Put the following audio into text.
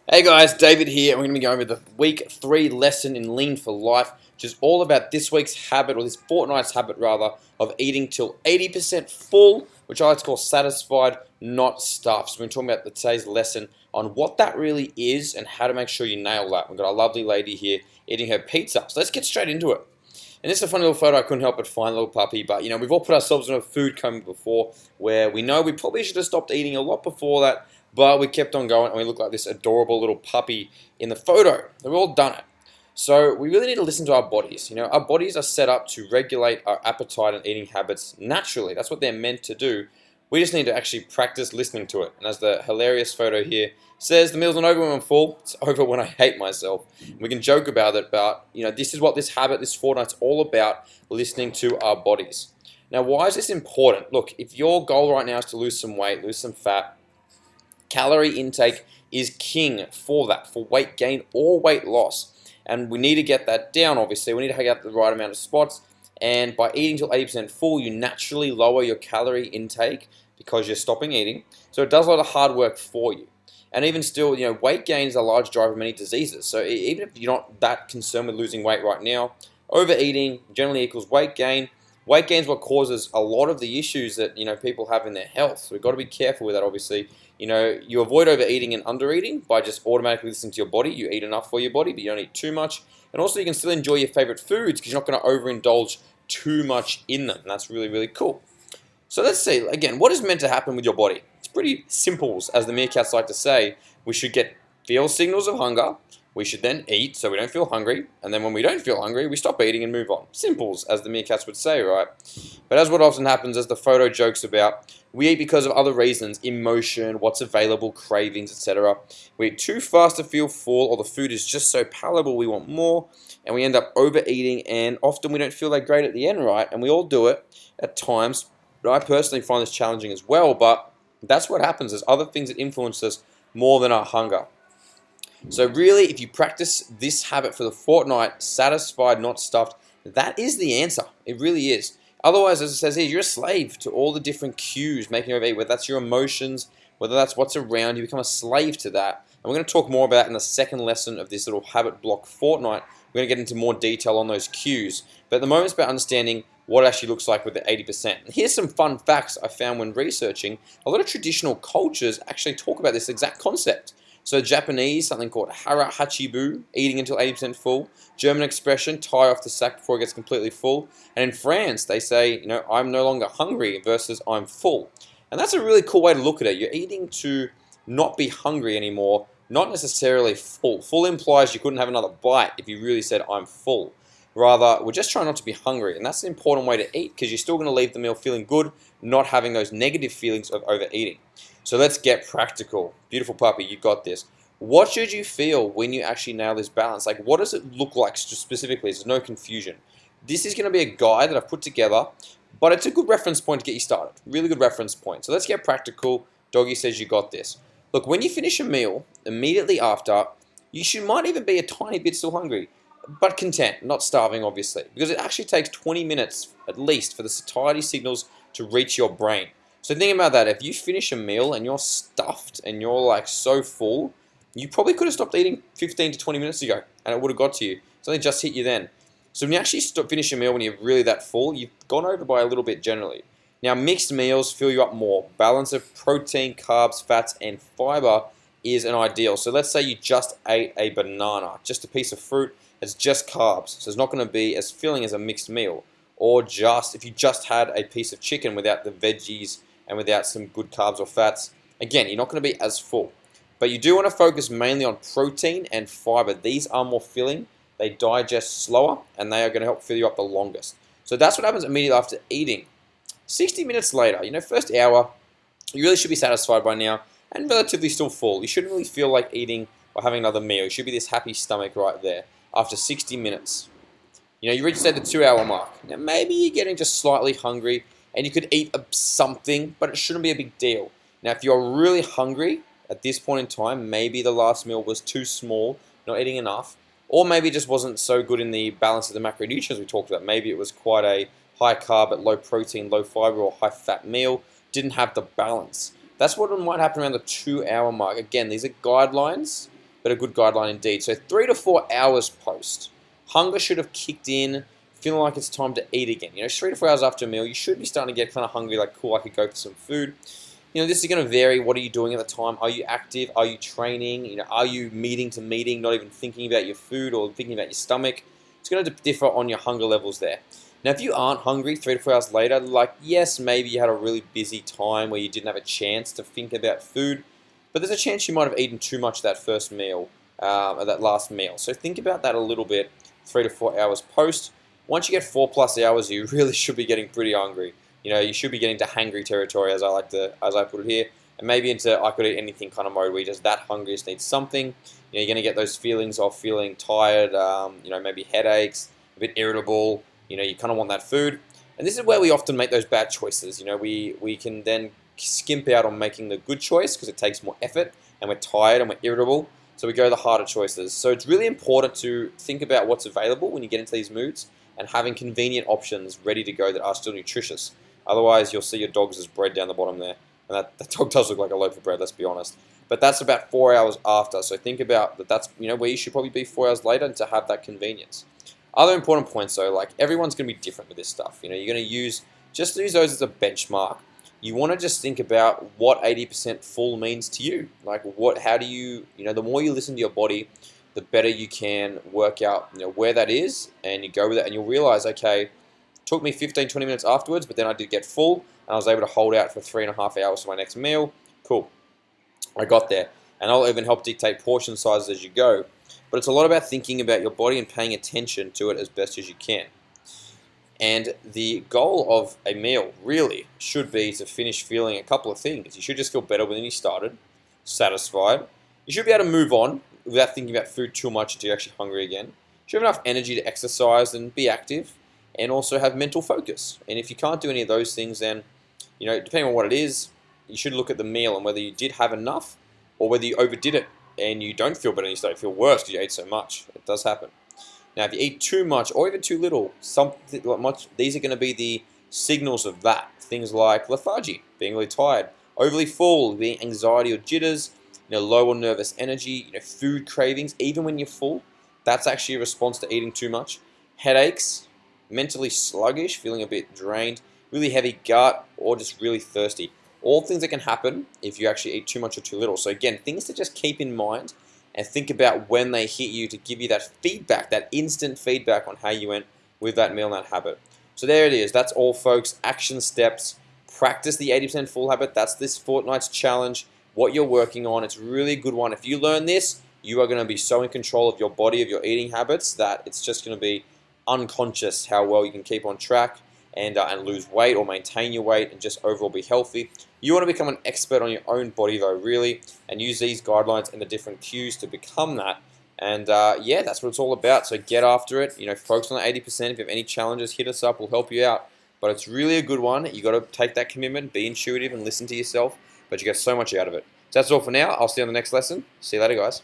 Hey guys, David here, and we're going to be going over the week 3 lesson in Lean for Life, which is all about this week's habit, or this fortnight's habit rather, of eating till 80% full, which I like to call satisfied, not stuffed. So we're talking about today's lesson on what that really is and how to make sure you nail that. We've got a lovely lady here eating her pizza, so let's get straight into it. And this is a funny little photo I couldn't help but find, little puppy, but we've all put ourselves in a food coma before where we know we probably should have stopped eating a lot before that, but we kept on going and we look like this adorable little puppy in the photo. We've all done it. So we really need to listen to our bodies. Our bodies are set up to regulate our appetite and eating habits naturally. That's what they're meant to do. We just need to actually practice listening to it. And as the hilarious photo here says, the meal's not over when I'm full, it's over when I hate myself. We can joke about it, but this is what this habit, this fortnight's all about, listening to our bodies. Now, why is this important? Look, if your goal right now is to lose some weight, lose some fat, calorie intake is king for that, for weight gain or weight loss. And we need to get that down, obviously. We need to get the right amount of spots. And by eating till 80% full, you naturally lower your calorie intake because you're stopping eating. So it does a lot of hard work for you. And even still, weight gain is a large driver of many diseases. So even if you're not that concerned with losing weight right now, overeating generally equals weight gain. Weight gain is what causes a lot of the issues that people have in their health. So we've got to be careful with that, obviously. You avoid overeating and undereating by just automatically listening to your body. You eat enough for your body, but you don't eat too much. And also you can still enjoy your favorite foods because you're not going to overindulge too much in them. And that's really, really cool. So let's see, again, what is meant to happen with your body? It's pretty simple, as the meerkats like to say. We should feel signals of hunger. We should then eat so we don't feel hungry. And then when we don't feel hungry, we stop eating and move on. Simples, as the meerkats would say, right? But as what often happens, as the photo jokes about, we eat because of other reasons, emotion, what's available, cravings, etc. We eat too fast to feel full, or the food is just so palatable we want more, and we end up overeating, and often we don't feel that great at the end, right? And we all do it at times. But I personally find this challenging as well, but that's what happens. There's other things that influence us more than our hunger. So really, if you practice this habit for the fortnight, satisfied, not stuffed, that is the answer. It really is. Otherwise, as it says here, you're a slave to all the different cues making you overeat, whether that's your emotions, whether that's what's around you, become a slave to that. And we're going to talk more about that in the second lesson of this little habit block fortnight. We're going to get into more detail on those cues. But at the moment, it's about understanding what it actually looks like with the 80%. And here's some fun facts I found when researching. A lot of traditional cultures actually talk about this exact concept. So Japanese, something called hara hachibu, eating until 80% full. German expression, tie off the sack before it gets completely full. And in France, they say, I'm no longer hungry versus I'm full. And that's a really cool way to look at it. You're eating to not be hungry anymore, not necessarily full. Full implies you couldn't have another bite if you really said I'm full. Rather, we're just trying not to be hungry. And that's an important way to eat because you're still going to leave the meal feeling good, not having those negative feelings of overeating. So let's get practical. Beautiful puppy, you got this. What should you feel when you actually nail this balance? Like, what does it look like specifically? There's no confusion. This is going to be a guide that I've put together, but it's a good reference point to get you started. Really good reference point. So let's get practical. Doggy says you got this. Look, when you finish a meal, immediately after, might even be a tiny bit still hungry, but content, not starving, obviously, because it actually takes 20 minutes at least for the satiety signals to reach your brain. So think about that. If you finish a meal and you're stuffed and you're like so full, you probably could have stopped eating 15 to 20 minutes ago and it would have got to you. It's only just hit you then. So when you actually finish a meal when you're really that full, you've gone over by a little bit generally. Now, mixed meals fill you up more. Balance of protein, carbs, fats, and fiber is an ideal. So let's say you just ate a banana, just a piece of fruit. It's just carbs, so it's not going to be as filling as a mixed meal. Or just if you just had a piece of chicken without the veggies and without some good carbs or fats, again, you're not going to be as full. But you do want to focus mainly on protein and fiber. These are more filling, they digest slower, and they are going to help fill you up the longest. So that's what happens immediately after eating. 60 minutes later, first hour, you really should be satisfied by now and relatively still full. You shouldn't really feel like eating or having another meal. You should be this happy stomach right there after 60 minutes. You reach, say, the 2-hour mark. Now, maybe you're getting just slightly hungry and you could eat something, but it shouldn't be a big deal. Now, if you're really hungry at this point in time, maybe the last meal was too small, not eating enough, or maybe it just wasn't so good in the balance of the macronutrients we talked about. Maybe it was quite a high carb, but low protein, low fiber, or high fat meal, didn't have the balance. That's what might happen around the 2-hour mark. Again, these are guidelines. but a good guideline indeed. So 3 to 4 hours post, hunger should have kicked in, feeling like it's time to eat again. 3 to 4 hours after a meal, you should be starting to get kind of hungry, like, cool, I could go for some food. This is going to vary. What are you doing at the time? Are you active? Are you training? Are you meeting to meeting, not even thinking about your food or thinking about your stomach? It's going to differ on your hunger levels there. Now, if you aren't hungry 3 to 4 hours later, like, yes, maybe you had a really busy time where you didn't have a chance to think about food, but there's a chance you might have eaten too much that first meal, or that last meal. So think about that a little bit 3 to 4 hours post. Once you get 4+ hours, you really should be getting pretty hungry. You should be getting to hangry territory, as I put it here, and maybe into I could eat anything kind of mode where you're just that hungry, just need something. You're going to get those feelings of feeling tired, maybe headaches, a bit irritable. You kind of want that food. And this is where we often make those bad choices. We can then skimp out on making the good choice because it takes more effort and we're tired and we're irritable. So we go the harder choices. So it's really important to think about what's available when you get into these moods and having convenient options ready to go that are still nutritious. Otherwise, you'll see your dog's bread down the bottom there. And that dog does look like a loaf of bread, let's be honest. But that's about 4 hours after. So think about that's where you should probably be 4 hours later to have that convenience. Other important points though, like everyone's going to be different with this stuff. You're going to use those as a benchmark. You want to just think about what 80% full means to you. Like how do you, the more you listen to your body, the better you can work out, where that is, and you go with it, and you'll realize, okay, it took me 15, 20 minutes afterwards, but then I did get full, and I was able to hold out for 3.5 hours for my next meal. Cool. I got there. And I'll even help dictate portion sizes as you go. But it's a lot about thinking about your body and paying attention to it as best as you can. And the goal of a meal really should be to finish feeling a couple of things. You should just feel better when you started, satisfied. You should be able to move on without thinking about food too much until you're actually hungry again. You should have enough energy to exercise and be active, and also have mental focus. And if you can't do any of those things, then, depending on what it is, you should look at the meal and whether you did have enough or whether you overdid it and you don't feel better and you start to feel worse because you ate so much. It does happen. Now, if you eat too much or even too little, these are going to be the signals of that. Things like lethargy, being really tired, overly full, being anxiety or jitters, low or nervous energy, food cravings, even when you're full. That's actually a response to eating too much. Headaches, mentally sluggish, feeling a bit drained, really heavy gut, or just really thirsty. All things that can happen if you actually eat too much or too little. So again, things to just keep in mind and think about when they hit you to give you that feedback, that instant feedback on how you went with that meal and that habit. So there it is. That's all, folks. Action steps. Practice the 80% full habit. That's this fortnight's challenge, what you're working on. It's really a good one. If you learn this, you are going to be so in control of your body, of your eating habits, that it's just going to be unconscious how well you can keep on track and lose weight or maintain your weight and just overall be healthy. You want to become an expert on your own body though, really, and use these guidelines and the different cues to become that. And yeah, that's what it's all about. So get after it. Focus on the 80%. If you have any challenges, hit us up. We'll help you out. But it's really a good one. You got to take that commitment, be intuitive, and listen to yourself. But you get so much out of it. So that's all for now. I'll see you on the next lesson. See you later, guys.